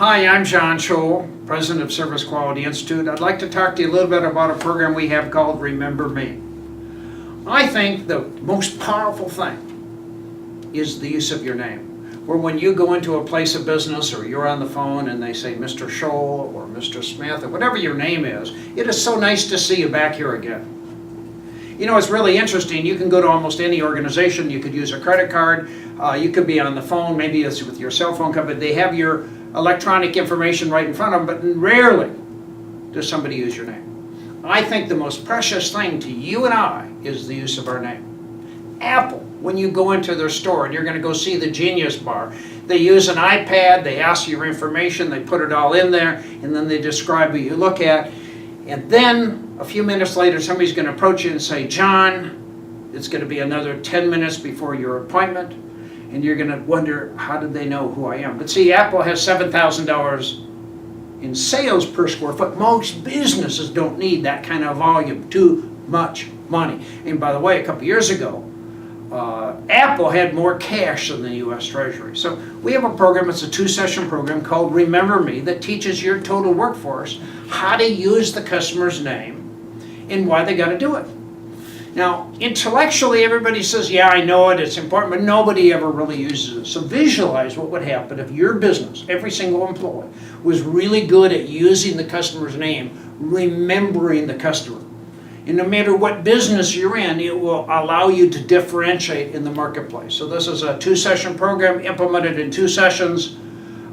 Hi, I'm John Scholl, President of Service Quality Institute. I'd like to talk to you a little bit about a program we have called Remember Me. I think the most powerful thing is the use of your name. Where when you go into a place of business or you're on the phone and they say Mr. Scholl or Mr. Smith or whatever your name is, it is so nice to see you back here again. You know, it's really interesting. You can go to almost any organization. You could use a credit card. You could be on the phone. Maybe it's with your cell phone company. They have your electronic information right in front of them, but rarely does somebody use your name. I think the most precious thing to you and I is the use of our name. Apple, when you go into their store and you're going to go see the Genius Bar, they use an iPad, they ask you your information, they put it all in there, and then they describe what you look at. And then a few minutes later, somebody's going to approach you and say, John, it's going to be another 10 minutes before your appointment. And you're going to wonder, how did they know who I am? But see, Apple has $7,000 in sales per square foot. Most businesses don't need that kind of volume, too much money. And by the way, a couple years ago, Apple had more cash than the U.S. Treasury. So we have a program, it's a 2-session program called Remember Me that teaches your total workforce how to use the customer's name and why they got to do it. Now, intellectually, everybody says, yeah, I know it, it's important, but nobody ever really uses it. So visualize what would happen if your business, every single employee, was really good at using the customer's name, remembering the customer. And no matter what business you're in, it will allow you to differentiate in the marketplace. So this is a 2-session program implemented in 2 sessions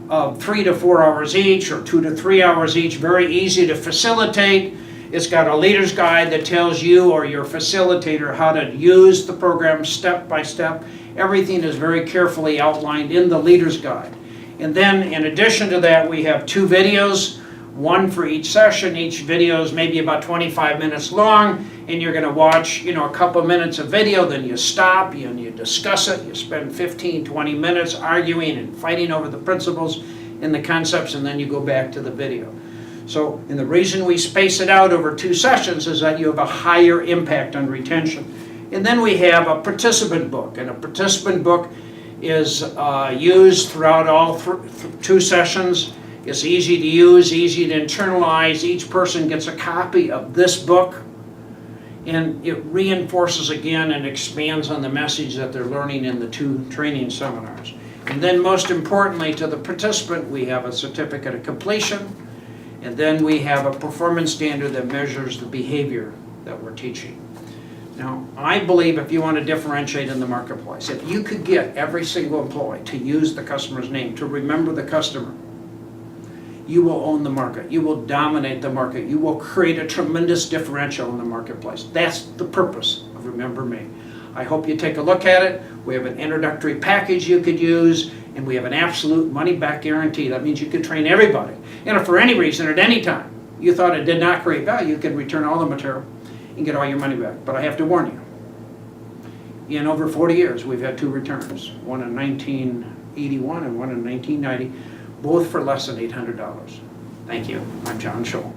of 3 to 4 hours each, or 2 to 3 hours each, very easy to facilitate. It's got a leader's guide that tells you or your facilitator how to use the program step by step. Everything is very carefully outlined in the leader's guide. And then in addition to that, we have 2 videos, one for each session. Each video is maybe about 25 minutes long, and you're going to watch, a couple minutes of video, then you stop and you discuss it. You spend 15, 20 minutes arguing and fighting over the principles and the concepts, and then you go back to the video. So, and the reason we space it out over 2 sessions is that you have a higher impact on retention. And then we have a participant book, and a participant book is used throughout all 2 sessions. It's easy to use, easy to internalize. Each person gets a copy of this book, and it reinforces again and expands on the message that they're learning in the 2 training seminars. And then most importantly to the participant, we have a certificate of completion. And then we have a performance standard that measures the behavior that we're teaching. Now, I believe if you want to differentiate in the marketplace, if you could get every single employee to use the customer's name, to remember the customer, you will own the market. You will dominate the market. You will create a tremendous differential in the marketplace. That's the purpose of Remember Me. I hope you take a look at it. We have an introductory package you could use, and we have an absolute money-back guarantee. That means you can train everybody. And if for any reason, at any time, you thought it did not create value, you can return all the material and get all your money back. But I have to warn you, in over 40 years, we've had 2 returns, one in 1981 and one in 1990, both for less than $800. Thank you. I'm John Scholl.